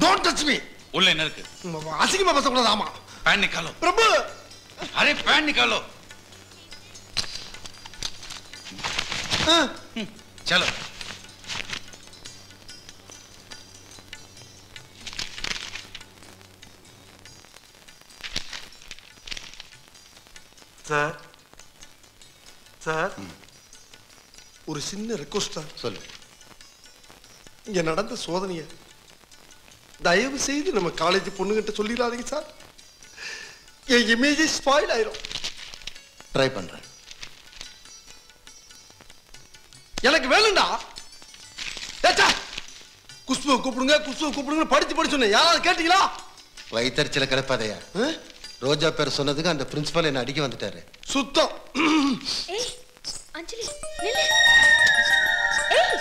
Don't touch me. उल्ले என்ன இருக்கு? அசிங்கமா பேசக்கூடாது. ஆமா. पैन निकालो. प्रभु. अरे पैन निकालो. चलो. சார். சார். ஒரு சின்ன ரிக்வெஸ்ட் தான். சொல்லு. இங்க நடந்த சோதனையை தயவு செய்து நம்ம காலேஜ் பொண்ணுகிட்ட சொல்லிடாதீங்க சார். என் இமேஜ் ஸ்பாயில் ஆயிரும். ட்ரை பண்றேன். எனக்கு வேணும்டா. குஷ்பு கூப்பிடுங்க படிச்சு சொன்னேன். யாராவது கேட்டீங்களா? வயிற்றுல கிடப்பாதையா? ரோஜா பேர் சொன்னதுக்கு அந்த பிரின்சிபல் என்ன அடிக்க வந்துட்டாரு. சுத்தம். ஏய் அஞ்சலி நில்லு. ஏய்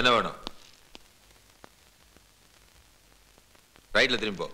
என்ன வேணும்? ரைட்ல திரும்பி போ.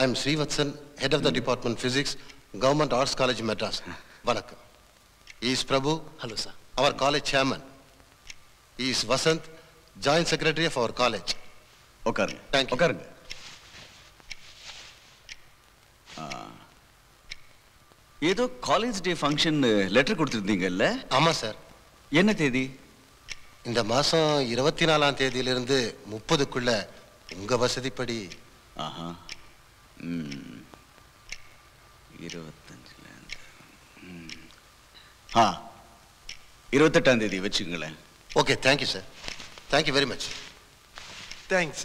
I am Srivatsan, head of the department physics, Government Arts College, Madras. Vanakkam. He is Prabhu. Hello, sir. Our college chairman. He is Vasant, joint secretary of our college. உட்காருங்க. Thank you. உட்காருங்க. ஏதோ college day function letter கொடுத்துருந்தீங்கல்ல? ஆமா sir. என்ன தேதி? இந்த மாசம் 24ஆம் தேதியிலிருந்து 30க்குள்ள உங்க வசதிப்படி. ஆஹா. 28ஆம் தேதி வச்சுங்களேன். Okay, thank you sir. Thank you very much. Thanks.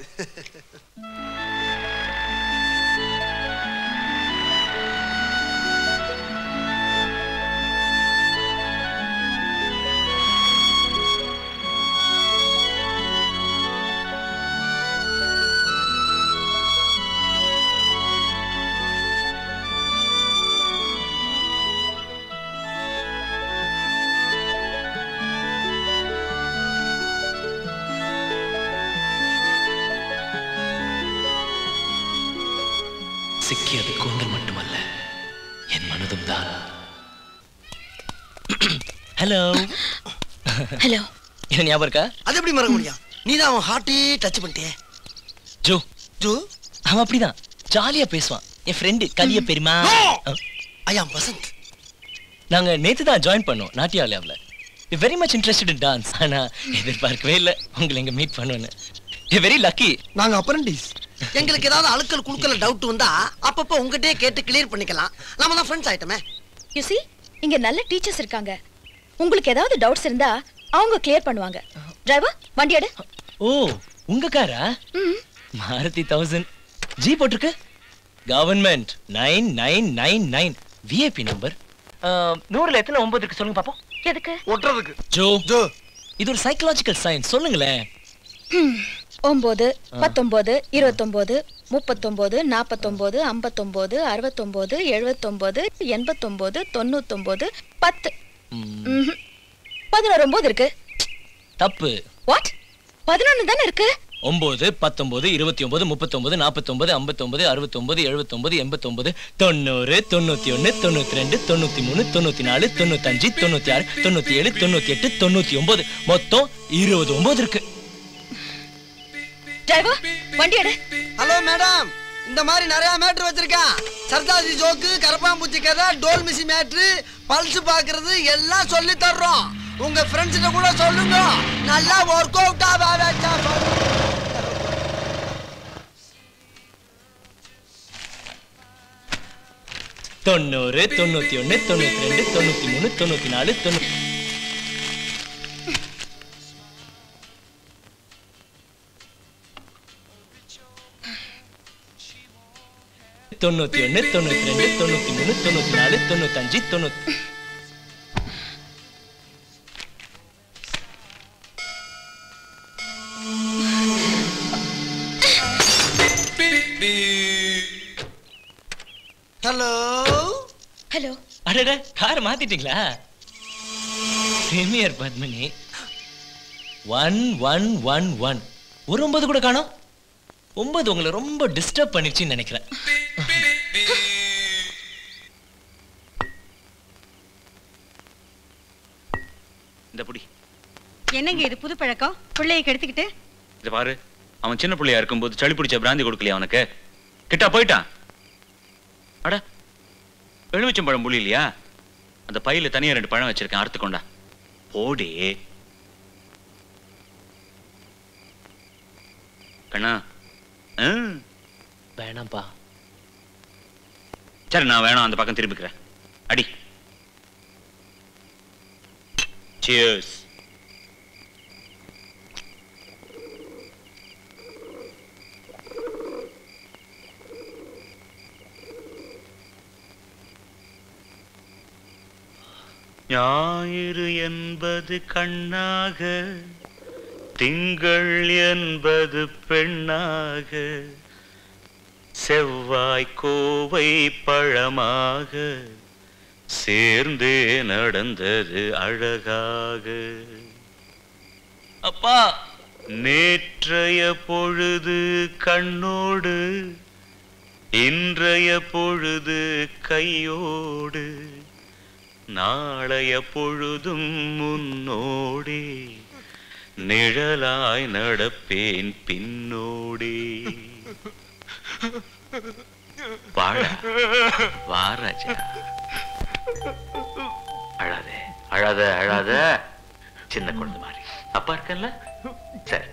சிக்கியது கூந்தல் மட்டுமல்ல, என் மனதும் தான். ஹலோ. ஹலோ. என்ன ஞாபகம் இருக்கா? அது எப்படி மறக்க முடியும்? நீதான் அவன் ஹார்ட்டே டச் பண்ணிட்டே. ஜோ. ஜோ அவன் அப்படிதான் ஜாலியா பேசுவான். என் ஃப்ரெண்டு கலிய பெருமா. ஐ அம் வசந்த். நாங்க நேத்து தான் ஜாயின் பண்ணோம் நாட்டியாலயாவில். Very much interested in dance. ஆனா எதிர்பார்க்கவே இல்லை உங்களை இங்க மீட் பண்ணுவேன்னு. Very lucky. நாங்க அப்ரண்டிஸ். எங்களுக்கு ஏதாவது அழுக்கல் குழுக்கல டவுட் வந்தா அப்பப்ப உங்ககிட்டயே கேட்டு கிளியர் பண்ணிக்கலாம். நாம தான் ஃப்ரெண்ட்ஸ் ஆயிட்டமே. யூ see இங்க நல்ல டீச்சர்ஸ் இருக்காங்க. உங்களுக்கு ஏதாவது டவுட்ஸ் இருந்தா அவங்க கிளியர் பண்ணுவாங்க. டிரைவர் வண்டி எடு. ஓ உங்க காரா? மாருதி 1000 ஜி போட்டிருக்கு. Government 9999 VIP number. 100ல எத்தனை 9 இருக்கு சொல்லுங்க பாப்போம். எதுக்கு? ஒட்டுறதுக்கு. ஜோ இது ஒரு சைக்காலஜிக்கல் சயின்ஸ், சொல்லுங்களேன். 9 19 29 39 49 59 69 79 89 99 10 11 9 இருக்கு. தப்பு. வாட்? 11 தானே இருக்கு. 9 19 29 39 49 59 69 79 89 90 91 92 93 94 95 96 97 98 99 மொத்தம் 29 இருக்கு. டிரைவர் வண்டி எடு. ஹலோ மேடம், இந்த மாதிரி நிறைய மேட்ரு வச்சிருக்கேன். சர்தாசி ஜோக்கு, கரப்பாம்பூச்சி கதை, டோல் மிஷி மேட்ரு, பல்ஸ் பாக்குறது எல்லாம் சொல்லி தர்றோம். உங்க ஃப்ரெண்ட்ஸ்கிட்ட கூட சொல்லுங்க. நல்லா ஒர்க் அவுட் ஆவாச்சா. 90 91 92 93 94 90 91 92 93 94 95 90. Hello hello. அடடே கார் மாத்திட்டீங்களா? பிரீமியர் பத்மினி 1111 ஒரு 9 கூட காணோம். 9 உங்களை ரொம்ப டிஸ்டர்ப் பண்ணிடுச்சுன்னு நினைக்கிறேன். இந்த புடி. என்னங்க இது புது பழக்கம்? பிள்ளையை கெடுத்துக்கிட்டு. இத பாரு, அவன் சின்ன பிள்ளையா இருக்கும்போது சளி பிடிச்ச பிராந்தி கொடுக்கலையா அவனுக்கு? கிட்டா போயிட்டான். அட எலுமிச்சம்பழம் புளி இல்லையா? அந்த பையில தனியா 2 பழம் வச்சிருக்கேன், அறுத்து கொண்டா. போடே கண்ணா. வேணாம்பா. சரி நான் வேணாம், அந்த பக்கம் திரும்பிக்கிறேன். அடி. Cheers. ஞாயிறு என்பது கண்ணாக, திங்கள் என்பது பெண்ணாக, செவ்வாய் கோவை பழமாக, சேர்ந்தே நடந்தது அழகாக. அப்பா நேற்றைய பொழுது கண்ணோடு, இன்றைய பொழுது கையோடு, நாளைய பொழுதும் முன்னோடே, நிழலாய் நடப்பேன் பின்னோடே. வாழா வாராஜா. அழாத அழாத அழாத, சின்ன குழந்தை மாதிரி. அப்பா இருக்கல்ல? சரி.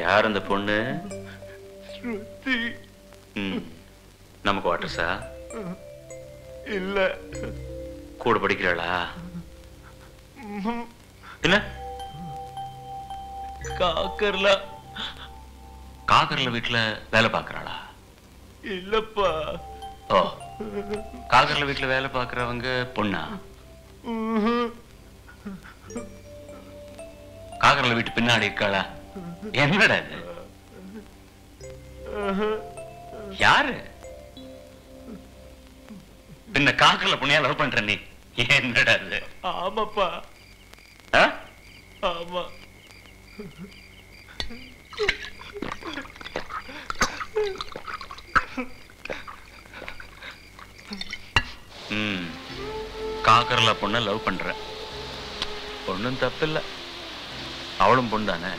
யார் அந்த பொண்ணு? நமக்கு வாட்டர்ஸா? இல்ல. கூட படிக்கிறாளா? இல்ல. காக்கர்ல வீட்டுல வேலை பாக்குறாளா? இல்லப்பா. ஓ, காக்கர்ல வீட்டுல வேலை பாக்குறவங்க பொண்ணா? காக்கர்ல வீட்டு பின்னாடி இருக்காளா? என்னடா இது? யாரு? பின்ன காக்கர்ல பொண்ணையா லவ் பண்ற நீ? என்னடா இது? ஆமாப்பா. ஆமா. காக்கர்ல பொண்ண லவ் பண்ற. பொண்ணும் தப்பில்ல, அவளும் பொண்ணு தானே.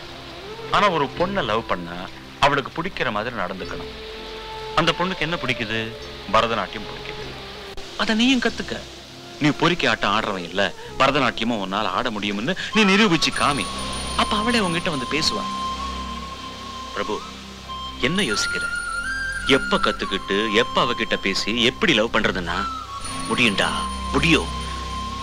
ஆனா ஒரு பொண்ணை லவ் பண்ணா அவளுக்கு பிடிக்கிற மாதிரி நடந்துக்கணும். அந்த பொண்ணுக்கு என்ன பிடிக்குது? பரதநாட்டியம் பிடிக்குது. அத நீயும் கத்துக்க. நீ பொறுக்கி ஆட்டம் ஆடுறவன் இல்ல, பரதநாட்டியமும் உன்னால ஆட முடியும்னு நீ நிரூபிச்சு காமி. அப்ப அவளே உங்ககிட்ட வந்து பேசுவா. பிரபு, என்ன யோசிக்கிற? எப்ப கத்துக்கிட்டு எப்ப அவகிட்ட பேசி எப்படி லவ் பண்றதுன்னா முடியும்டா, முடியும்.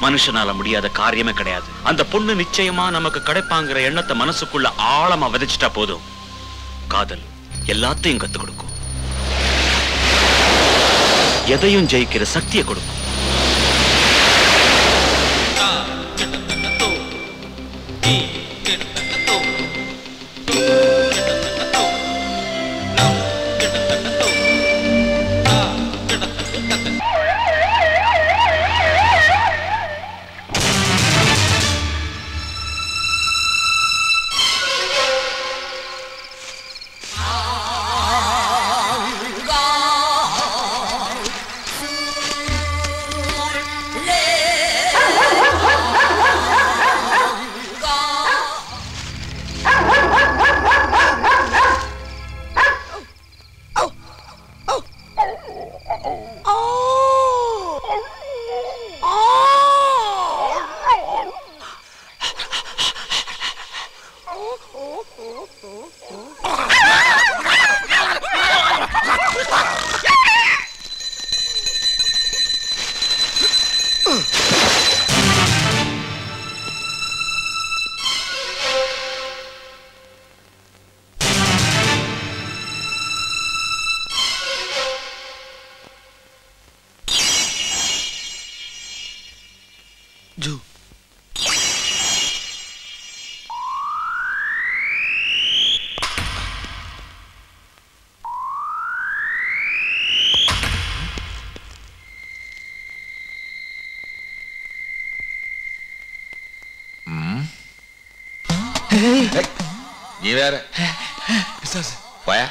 மனுஷனால முடியாத காரியமே கிடையாது. அந்த பொண்ணு நிச்சயமா நமக்கு கிடைப்பாங்கிற எண்ணத்தை மனசுக்குள்ள ஆழமா விதைச்சிட்டா போதும், காதல் எல்லாத்தையும் கத்து கொடுக்கும், எதையும் ஜெயிக்கிற சக்தியை கொடுக்கும். நீ வேற போயா.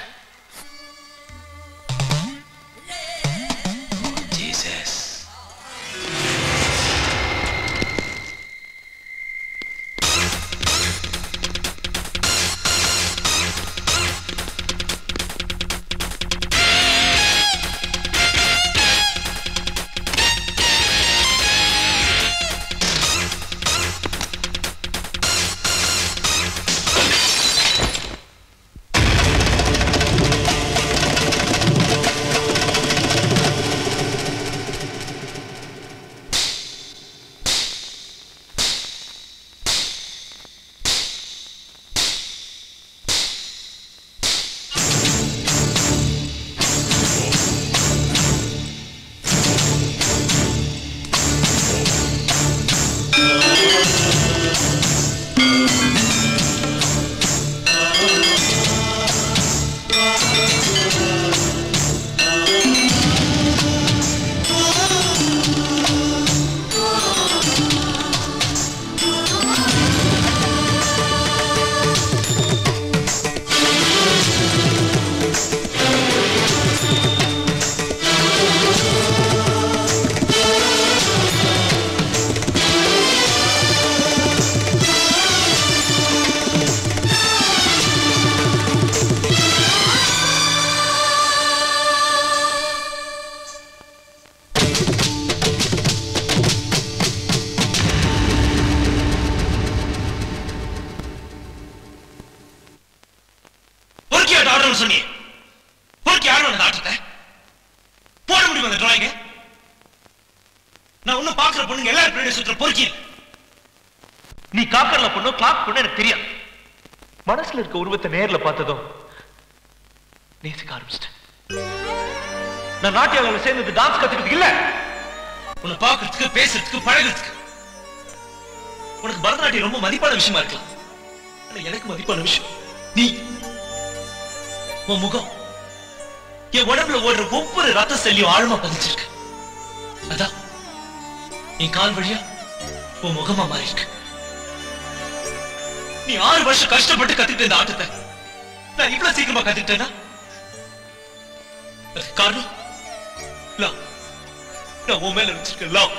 நீ காக்கர்ல பொண்ணு கிளாக் பொண்ணு எனக்கு தெரியாது. மனசுல இருக்க உருவத்தை நேர்ல பார்த்ததும் நேசிக்க ஆரம்பிச்சிட்டேன். நான் நாட்டியாவில் சேர்ந்தது டான்ஸ் கத்துக்கிறதுக்கு இல்ல, உன்னை பாக்குறதுக்கு பேசுறதுக்கு பழகிறதுக்கு. உனக்கு பரதநாட்டியம் ரொம்ப மதிப்பான விஷயமா இருக்கலாம், எனக்கு மதிப்பான விஷயம் நீ. உன் முகம் என் உடம்புல ஓடுற ஒவ்வொரு ரத்த செல்லியும் ஆழமா பதிச்சிருக்கு. அதான் என் கால் வழியா உன் முகமா மாறி இருக்கு. நீ 6 வருஷம் கஷ்டப்பட்டு கத்துக்கிட்ட இந்த ஆட்டத்தை நான் இவ்வளவு சீக்கிரமா கத்துக்கிட்டேன்னா காரணம் நான் உன் மேல வச்சிருக்கேன் லவ்.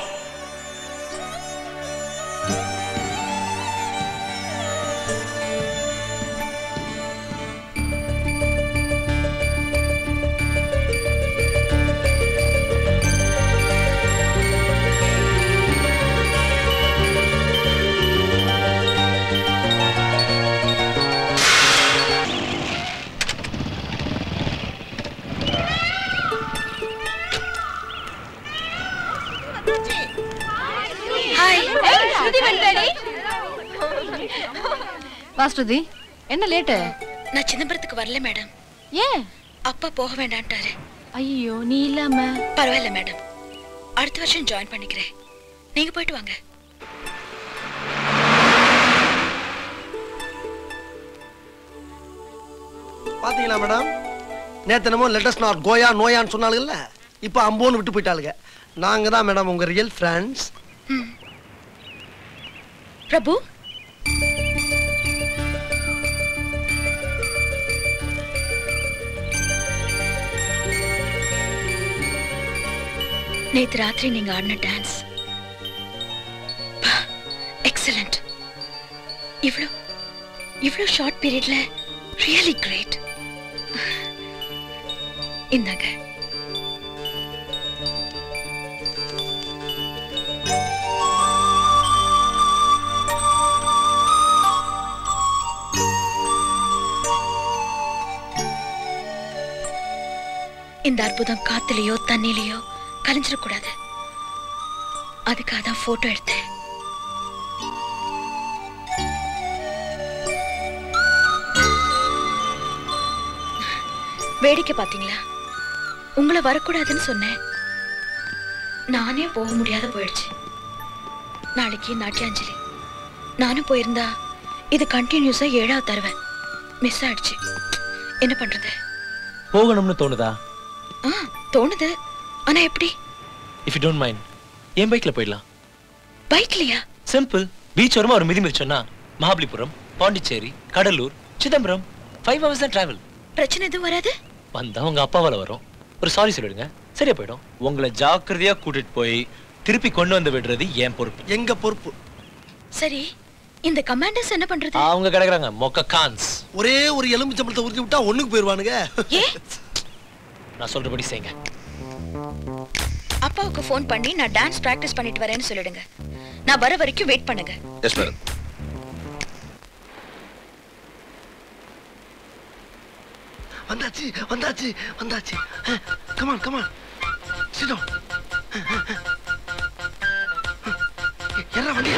வாஸ்ருதி என்ன லேட்டு? நான் சிதம்பரத்துக்கு வரல மேடம். ஏன்? அப்பா போக வேண்டான்ட்டாரு. ஐயோ நீ இல்லாம. பரவாயில்ல மேடம், அடுத்த வருஷம் ஜாயின் பண்ணிக்கிறேன். நீங்க போயிட்டு வாங்க. பாத்தீங்களா மேடம், நேத்தனமோ லெட்டஸ் நாட் கோயா நோயான்னு சொன்னாலுங்கல்ல, இப்ப அம்போன்னு விட்டு போயிட்டாளுங்க. நாங்க தான் மேடம் உங்க ரியல் ஃப்ரெண்ட்ஸ். பிரபு, நேத்து ராத்திரி நீங்க ஆடின டான்ஸ் எக்ஸலண்ட். இவ்ளோ ஷார்ட் பீரியட்ல ரியலி கிரேட். இந்தாங்க. இந்த அற்புதம் காத்துலயோ தண்ணிலையோ கலைஞ்சிடக்கூடாது. அதுக்காக தான் போட்டோ எடுத்தேன். வேடிக்கை பாத்தீங்களா? உங்களை வரக்கூடாதுன்னு சொன்னேன், நானே போக முடியாத போயிடுச்சு. நாளைக்கு நாட்டியாஞ்சலி. நானும் போயிருந்தா இது கண்டினியூஸா 7வது தடவை மிஸ் ஆயிடுச்சு. என்ன பண்றது? போகணும்னு தோணுதா? தோணுது, ஆனா எப்படி? இஃப் யூ டோன்ட் மைண்ட் என் பைக்ல போயிடலாம். பைக்லயா? சிம்பிள். பீச் வரமா ஒரு மிதி மிதிச்சோன்னா மகாபலிபுரம், பாண்டிச்சேரி, கடலூர், சிதம்பரம் 5 hours தான் டிராவல். பிரச்சனை எதுவும் வராது? வந்தா உங்க அப்பாவால வரும். ஒரு சாரி சொல்லிடுங்க, சரியா போயிடும். உங்களை ஜாக்கிரதையா கூட்டிட்டு போய் திருப்பி கொண்டு வந்து விடுறது என் பொறுப்பு. எங்க பொறுப்பு. சரி, இந்த கமாண்டர்ஸ் என்ன பண்றது? அவங்க கிடக்குறாங்க மொக்க கான்ஸ். ஒரே ஒரு எலுமிச்சம்பழத்தை உருட்டி விட்டா ஒண்ணுக்கு போயிருவானுங்க. நான் சொல்றபடி செய்யுங்க. அப்பாவுக்கு ஃபோன் பண்ணி நான் டான்ஸ் பிராக்டிஸ் பண்ணிட்டு வரேன்னு சொல்லிடுங்க. நான் வர வரைக்கும் வெயிட் பண்ணுங்க. Yes madam. வந்தாச்சு வந்தாச்சு வந்தாச்சு. Come on come on, sit down. என்ன வண்டி?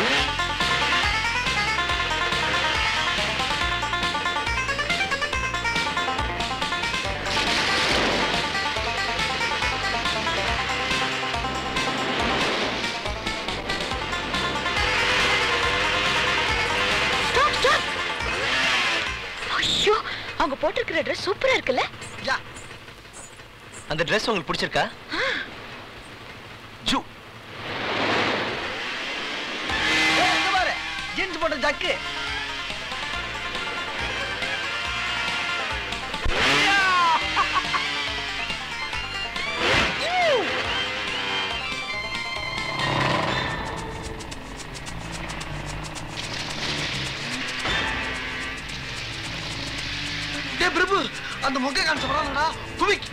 ஐயோ, அவங்க போட்டிருக்கிற ட்ரெஸ் சூப்பரா இருக்குல்ல? அந்த ட்ரெஸ் உங்களுக்கு பிடிச்சிருக்கா? ஜூ பாரு, ஜீன்ஸ் போட்ட ஜக்கு. பிரபு, அந்த மொக்க காமிச்ச பரவாயில்லடா. குவிக்.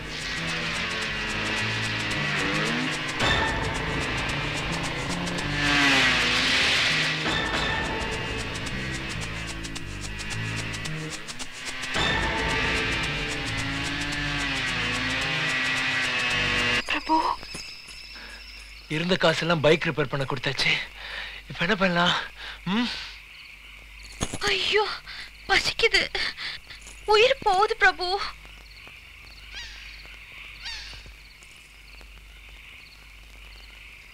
பிரபு, இருந்த காசெல்லாம் பைக் ரிப்பேர் பண்ண கொடுத்தாச்சு. இப்ப என்ன பண்ணலாம்? ஐயோ பசிக்குது, உயிர் போகுது பிரபு.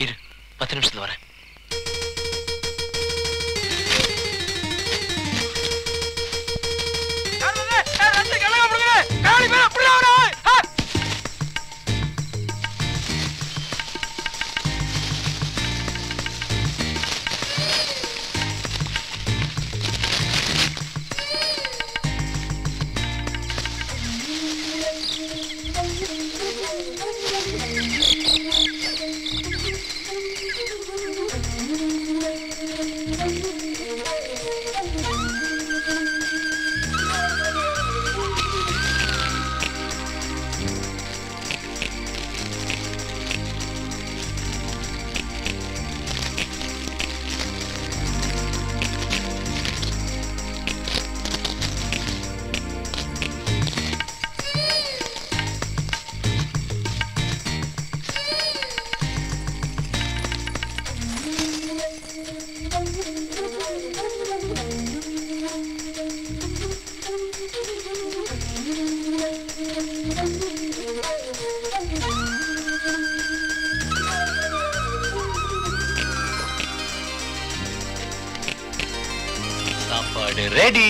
இரு, 10 நிமிஷத்துல வரேன். சாப்பாடு ரெடி.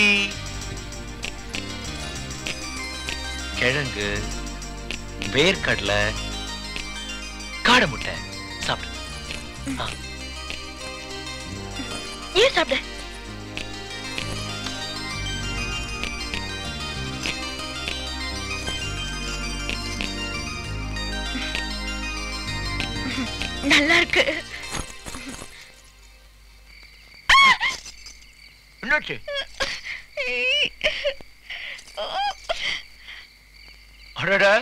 கிழங்கு, வேர்க்கடலை, காடை முட்டை சாப்பிடு. ஏன் சாப்பிடு? நல்லா இருக்கு. என்னாச்சு? அடடா,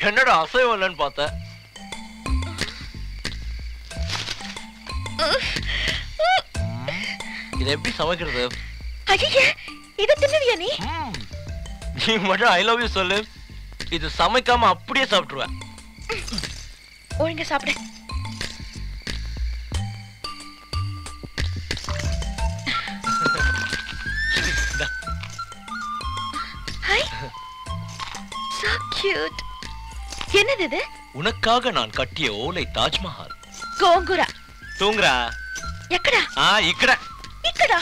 என்னடா அசைவம் இல்லைன்னு பார்த்த. இதை எப்படி சமைக்கிறது? ஐயே, இதை தின்னுவியா நீ? நீ மட்டும் ஐ லவ் யூ சொல்லு, இது சமைக்காம அப்படியே சாப்பிட்டுருவேன். ஒழுங்க சாப்பிடு. Hi, so cute. என்னது இது? உனக்காக நான் கட்டிய ஓலை தாஜ்மஹால். கோங்குரா. தூங்குறா. எக்கடா? இக்கடா. இக்கடா?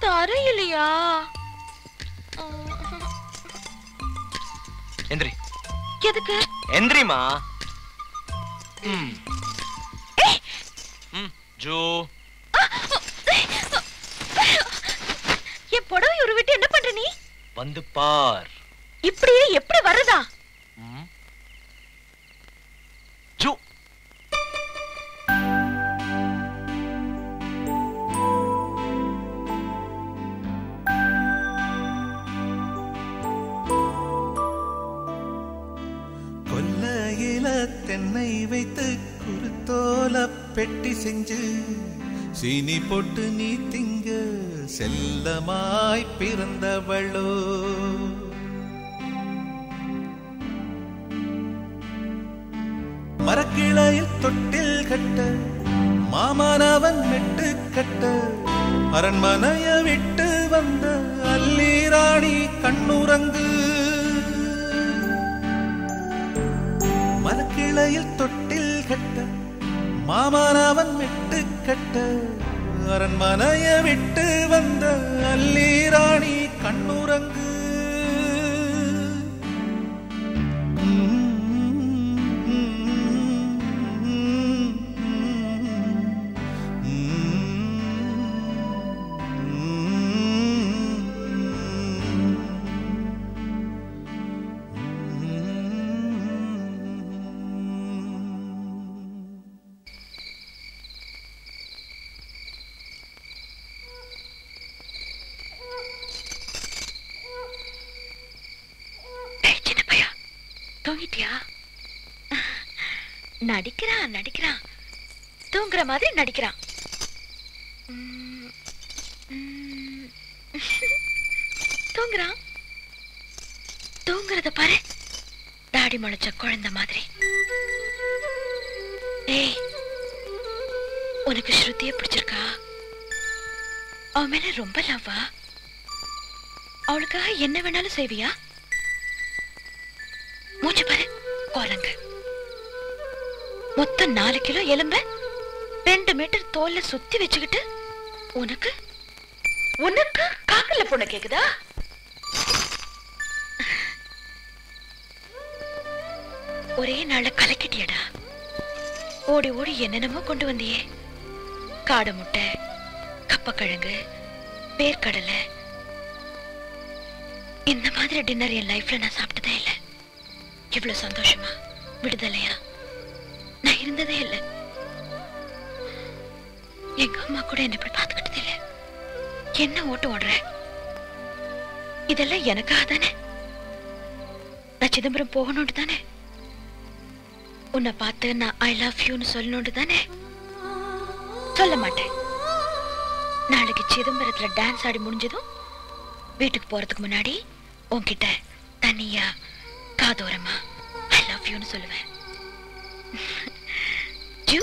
தரையிலையா? எந்திரி. எதுக்கு? எந்திரிமா. ஜோ. என் புடவை ஒரு விட்டு என்ன பண்ற நீ? வந்து பார். இப்படியே எப்படி வருதா? ஜோ. கொல்லையில தென்னை வைத்து குருத்தோல பெட்டி செஞ்சு சீனி போட்டு நீ திங்க செல்லமாய் பிறந்தவளோ. மரக்கிளையில் தொட்டில் கட்ட மாமனவன் மெட்டு கட்ட அரண்மனைய விட்டு வந்த அல்லீராணி கண்ணுறங்கு. மரக்கிளையில் தொட்டில் கட்ட மாமனவன் மெட்டு கட்ட அரண்மனைய விட்டு வந்த அல்லீராணி கண்ணுறங்கு. தூங்கிட்டியா? நடிக்கிறான் நடிக்கிறான், தூங்குற மாதிரி நடிக்கிறான். தூங்குறான். தூங்குறத பாரு, தாடி முளைச்ச குழந்தை மாதிரி. ஏய், உனக்கு ஸ்ருதியை பிடிச்சிருக்கா? அவன் மேல ரொம்ப லவ்வா? அவளுக்காக என்ன வேணாலும் செய்வியா? மூச்சு பாரு, குரங்கு. மொத்தம் 4 கிலோ எலும்ப 2 மீட்டர் தோல்ல சுத்தி வச்சுக்கிட்டு உனக்கு உனக்கு காக்கல பொண்ணு கேக்குதா? ஒரே நாள்ல கலக்கிட்டியடா. ஓடி ஓடி என்னென்னமோ கொண்டு வந்தியே. காடை முட்டை, கப்பக்கிழங்கு, வேர்க்கடலை. இந்த மாதிரி டின்னர் என் லைஃப்ல நான் சாப்பிட்டதே இல்லை. இவ்வளவு சந்தோஷமா விடுதலையா நான் இருந்ததே இல்லை. எங்க அம்மா கூட என்ன இப்படி பார்த்துக்கிட்டது இல்லை. என்ன ஓட்டு ஓடுற? இதெல்லாம் எனக்காக தானே? நான் சிதம்பரம் போகணும்னு தானே? உன்னை பார்த்து நான் ஐ லவ் யூன்னு சொல்லணும்னு தானே? சொல்ல மாட்டேன். நாளைக்கு சிதம்பரத்துல டான்ஸ் ஆடி முடிஞ்சதும் வீட்டுக்கு போறதுக்கு முன்னாடி உன்கிட்ட தனியா காதோரமா ஐ லவ் யூன்னு சொல்லுவேன். ஜூ.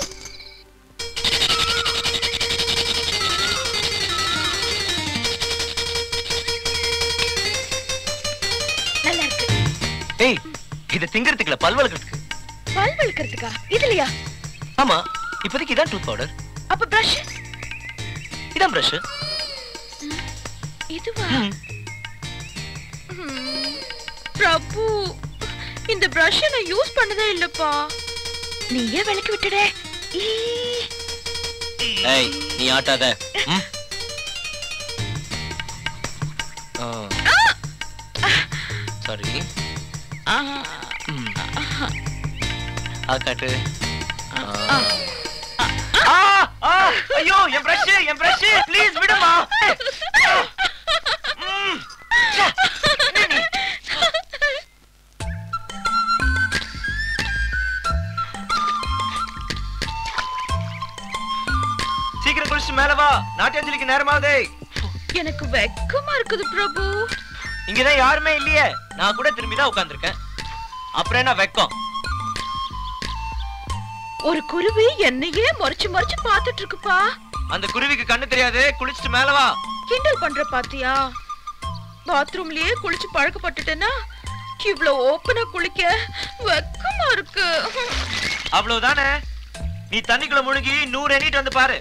ஏய் இத திங்கிறதுக்குல பல் வளர்க்கிறதுக்கு. பல் வளர்க்கிறதுக்கா? இதுலயா? ஆமா, இப்போதைக்கு இதான் டூத் பவுடர். அப்ப பிரஷ்? இதான் பிரஷ். இதுவா? பிரபு, இந்த பிரஷ் நான் யூஸ் பண்ணதே இல்லப்பா. நீ ஏன் விளக்கி விட்டுடே? ஏய் நீ ஆட்டாத. சாரி. காட்டு. ஐயோ என் பிரஷ் ப்ளீஸ் விடுமா. சீக்கிரம் குளிச்சு மேல வா, நாட்டியாஞ்சலிக்கு நேரமாதே. எனக்கு வெக்கமா இருக்குது பிரபு. இங்கதான் யாருமே இல்லையே, நான் கூட திரும்பிதான் உட்கார்ந்திருக்கேன். அப்புறம் என்ன வெக்கம்? ஒரு குருவி என்னையே மறைச்சு மறைச்சு பாத்துட்டு இருக்குப்பா. அந்த குருவிக்கு கண்ணு தெரியாது, குளிச்சுட்டு மேல வா. கிண்டல் பண்ற பாத்தியா? பாத்ரூம்லயே குளிச்சு பழக்கப்பட்டுட்டேன்னா இவ்வளவு ஓப்பனா குளிக்க வெக்கமா இருக்கு. அவ்வளவுதானே, நீ தண்ணிக்குள்ள முழுகி 100 எண்ணிட்டு வந்து பாரு.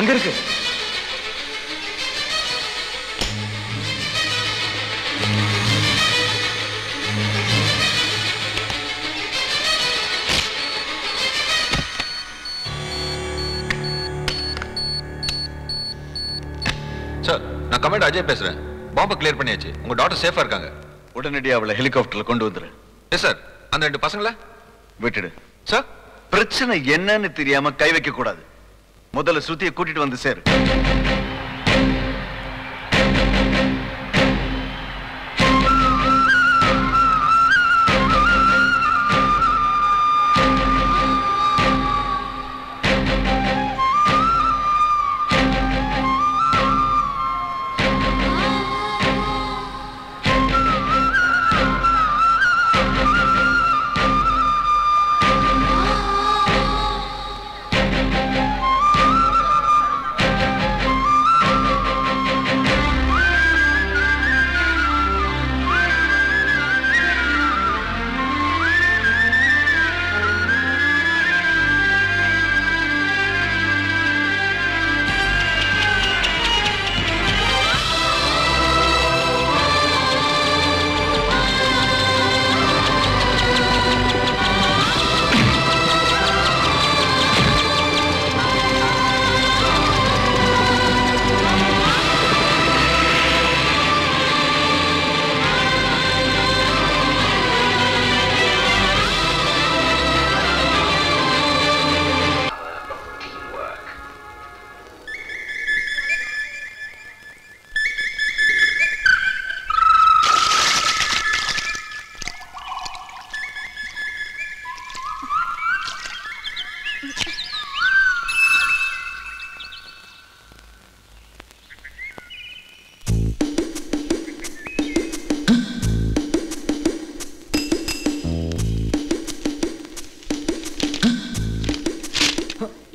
அங்க இருக்கு. சார், நான் கமாண்டர் அஜய் பேசுறேன். பாம்பை கிளியர் பண்ணியாச்சு. உங்க டாக்டர் சேஃபா இருக்காங்க. உடனடியாக அவளை ஹெலிகாப்டர்ல கொண்டு வந்துரு. Yes sir. அந்த 2 பசங்கள விட்டுடு சார். பிரச்சனை என்னன்னு தெரியாம கை வைக்க கூடாது. முதல்ல ஸ்ருதியை கூட்டிட்டு வந்து சேரு.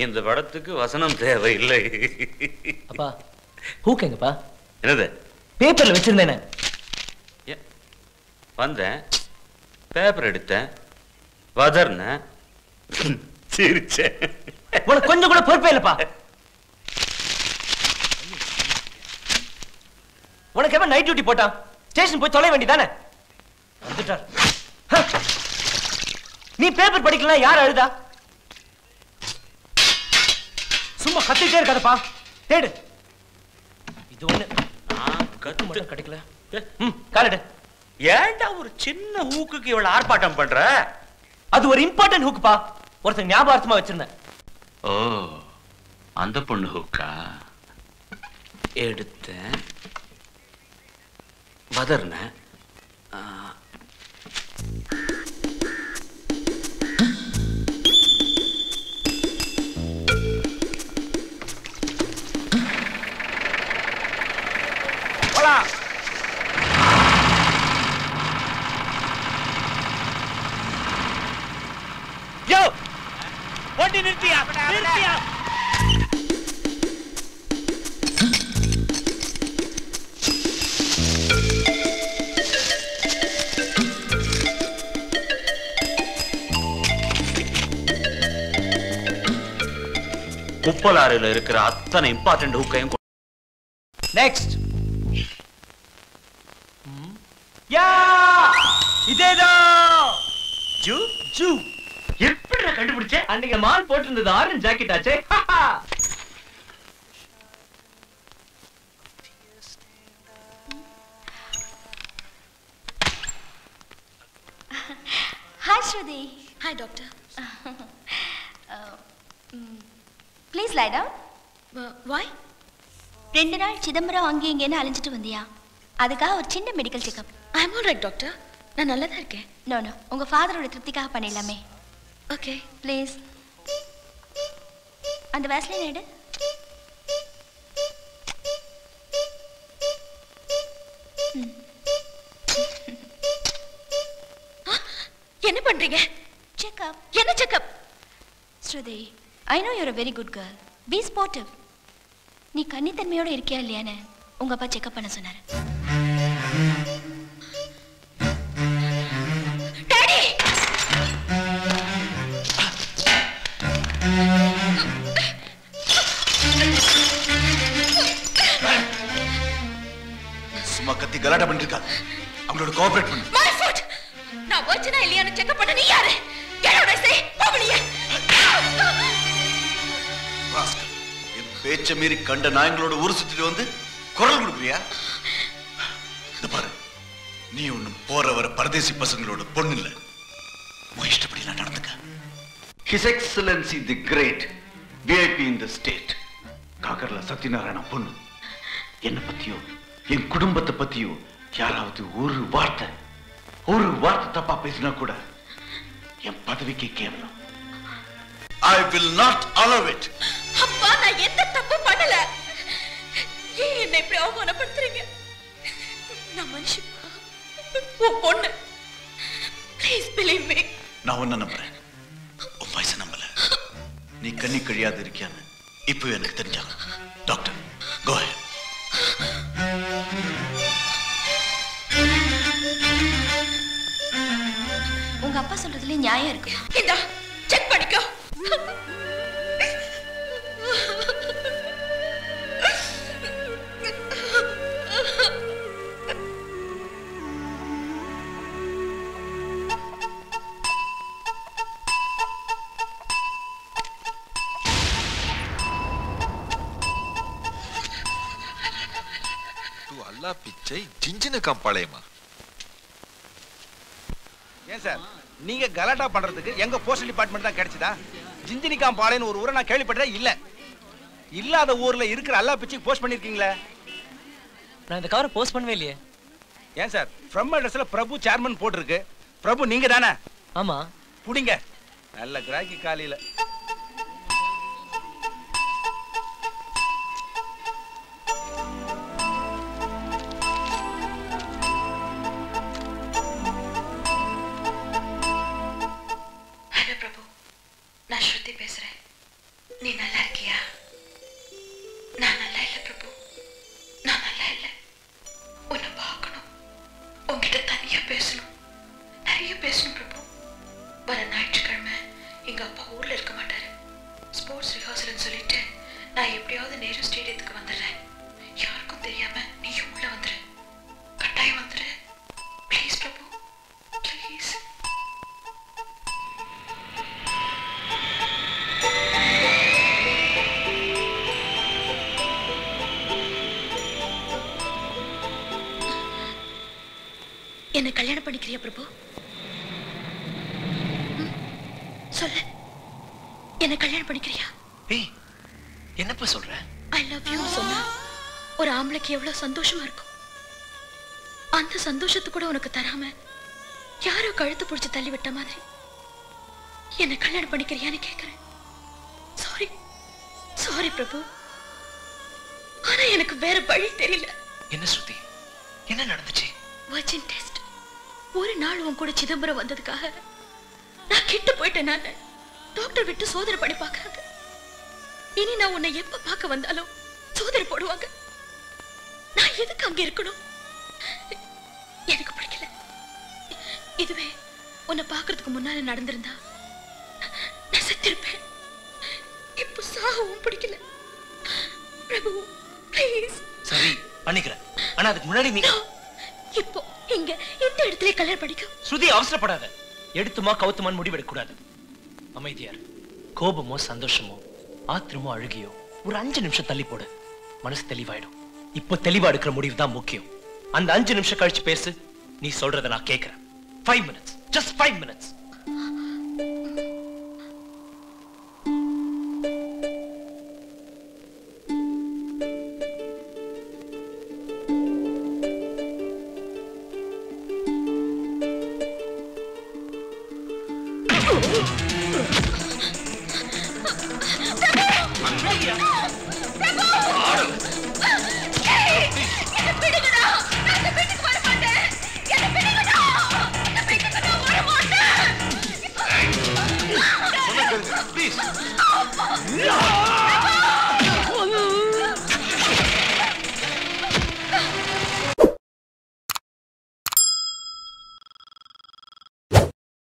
இந்த படத்துக்கு வசனம் தேவையில்லை. அப்பா ஹூக் எங்கப்பா? என்னது? பேப்பர்ல வச்சிருந்தேனே. வந்தேன், பேப்பர் எடுத்தேன், வதர்னேன், சிரிச்சேன். உனக்கு கொஞ்சம் கூட பொறுப்பே இல்லப்பா. உனக்கு எவன் நைட் டியூட்டி போட்டான்? ஸ்டேஷன் போய் தொலை வேண்டியதானே? வந்துட்டார். நீ பேப்பர் படிக்கலாம், யார் அழுதா? சும்மா கத்திட்டே இருக்காதப்பா, தேடு. இது ஒண்ணு கத்து மட்டும் கிடைக்கல. காலடு. ஏன்டா ஒரு சின்ன ஹூக்குக்கு இவ்வளவு ஆர்ப்பாட்டம் பண்ற? அது ஒரு இம்பார்ட்டன்ட் ஹூக்குப்பா, ஒருத்தன் ஞாபகார்த்தமா வச்சிருந்தேன். ஓ, அந்த பொண்ணு ஹூக்கா? எடுத்தேன், வதர்னேன், யோ வண்டி நிறுத்தியா, நிறுத்தியா. குப்பலாரில இருக்கிற அத்தனை இம்பார்ட்டன்ட் ஹூக்கையும் நெக்ஸ்ட். யா இதேதான். ஜூ ஜூ எப்படி கண்டுபிடிச்ச? அன்னைக்கு மால் போட்டிருந்தது ஆரஞ்சு ஜாக்கெட் ஆச்சே. Hi, Shruti. Hi, doctor. Please lie down. Why? 2 நாள் சிதம்பரம் அங்கே இங்கேன்னு அலைஞ்சிட்டு வந்தியா? அதுக்காக ஒரு சின்ன medical checkup. I am all right, doctor. நான் நல்லா தான் இருக்கேன். நோ நோ, உங்க ஃபாதரோட திருப்திக்காக பண்ணிடலாமே. Okay please. அந்த வேஸ்லின் எடு. என்ன பண்றீங்க? செக்அப். என்ன checkup? Shruti, I know you're a very good girl. Be sportive. நீ கன்னித்தன்மையோட இருக்கியா இல்லையான்னு உங்க அப்பா செக்அப் பண்ண சொன்னாரு. டாடி! சும்மா கத்தி கலாட்டா பண்ணிருக்காங்க. அவங்களோட கோஆபரேட் பண்ணு. My foot! நான் வச்சனா இல்லையான்னு செக்அப் பண்ண நீ யாரு? Get out, I say! போகலையே! ராஸ்கல், என் பேச்ச மீறி கண்ட நாயங்களோட ஊரு சுத்திட்டு வந்து குரல் கொடுக்குறியா? இந்த பாரு, நீ ஒண்ணும் போற வர பரதேசி பசங்களோட பொண்ணு இல்ல. உன் இஷ்டப்படி நான் நடந்துக்க. His Excellency the Great, VIP in the state, காகர்ல Satyanarayana பொண்ணு. என்ன பத்தியோ என் குடும்பத்தை பத்தியோ யாராவது ஒரு வார்த்தை தப்பா பேசினா கூட என் பதவிக்கு கேவலம். I will not allow it. அப்பா, நான் எந்த தப்பு பண்ணல. ஏன் என்னை இப்படி அவமானப்படுத்துறீங்க? நான் மனுஷன், உன் பொண்ணு. Please believe me. நான் உன்னை நம்புறேன், உன் வயசை நம்பல. நீ கண்ணி கழியாது இருக்கியான்னு இப்போ எனக்கு தெரிஞ்சாங்க. Doctor, go ahead. உங்க அப்பா சொல்றதுல நியாயம் இருக்கு. இந்தா செக் பண்ணிக்கோ. அல்லா பிச்சை ஜிஞ்சினக்காம் பாளையமா? ஏன் சார், நீங்க கலாட்டா பண்றதுக்கு எங்க போஸ்டல் டிபார்ட்மெண்ட் தான் கிடைச்சதா? ஜிஞ்சினிகாம் பாளையன்னு ஒரு ஊரை நான் கேள்விப்பட்டதே இல்ல. இல்லாத ஊர்ல இருக்கிற அல்லா பிச்சைக்கு போஸ்ட் பண்ணிருக்கீங்களே. நான் இந்த கவரை போஸ்ட் பண்ணவே இல்லையே. ஏன் சார், ஃப்ரம் அட்ரஸ்ல பிரபு சேர்மன் போட்டிருக்கு. பிரபு நீங்க தானே? ஆமா. புடிங்க. நல்ல கிராக்கி காலையில. ஹலோ பிரபு, நான் ஸ்ருதி பேசுறேன். நீ நான் எப்படியாவது நேரு ஸ்டேடியத்துக்கு வந்துடுறேன். யாருக்கும் தெரியாம நீயும் உள்ள வந்துரு. கட்டாயம் வந்துரு. Please Prabhu, please. என்ன கல்யாணம் பண்ணிக்கிறியா பிரபு? சொல்லு, என்ன கல்யாணம் பண்ணிக்கிறியா? ஏய், என்னப்பா சொல்ற? ஐ லவ் யூ சொன்னா ஒரு ஆம்பளைக்கு எவ்வளவு சந்தோஷமா இருக்கும். அந்த சந்தோஷத்தை கூட உனக்கு தராம யாரோ கழுத்து பிடிச்சு தள்ளி விட்ட மாதிரி என்ன கல்யாணம் பண்ணிக்கிறியான்னு கேக்குறேன். சாரி சாரி பிரபு, ஆனா எனக்கு வேற வழி தெரியல. என்ன ஸ்ருதி, என்ன நடந்துச்சு? Virgin test. ஒரு நாள் உன் கூட சிதம்பரம் வந்ததுக்காக நான் கிட்ட போயிட்டேன். நான் டாக்டர் விட்டு சோதனை பண்ணி பார்க்கறாங்க. இனி நான் உன்னை எப்ப பார்க்க வந்தாலும் சோதனை போடுவாங்க. நான் எதுக்கு அங்க இருக்கணும்? எனக்கு பிடிக்கல. இதுவே உன்னை பார்க்கறதுக்கு முன்னால நடந்திருந்தா நான் செத்திருப்பேன். இப்ப சாகவும் பிடிக்கல. பிரபு ப்ளீஸ். சரி பண்ணிக்கிறேன், ஆனா அதுக்கு முன்னாடி நீ இப்போ இங்க இந்த இடத்துல கல்யாணம் பண்ணிக்க. ஸ்ருதி அவசரப்படாத. எடுத்துமா கவுத்துமான்னு முடிவெடுக்க கூடாது. அமைதியார். கோபமோ சந்தோஷமோ ஆத்திரமோ அழுகியோ ஒரு 5 நிமிஷம் தள்ளி போடு, மனசு தெளிவாயிடும். இப்போ தெளிவா எடுக்கிற முடிவு தான் முக்கியம். அந்த 5 நிமிஷம் கழிச்சு பேசு. நீ சொல்றத நான் கேட்கிறேன். 5 minutes, just 5 minutes.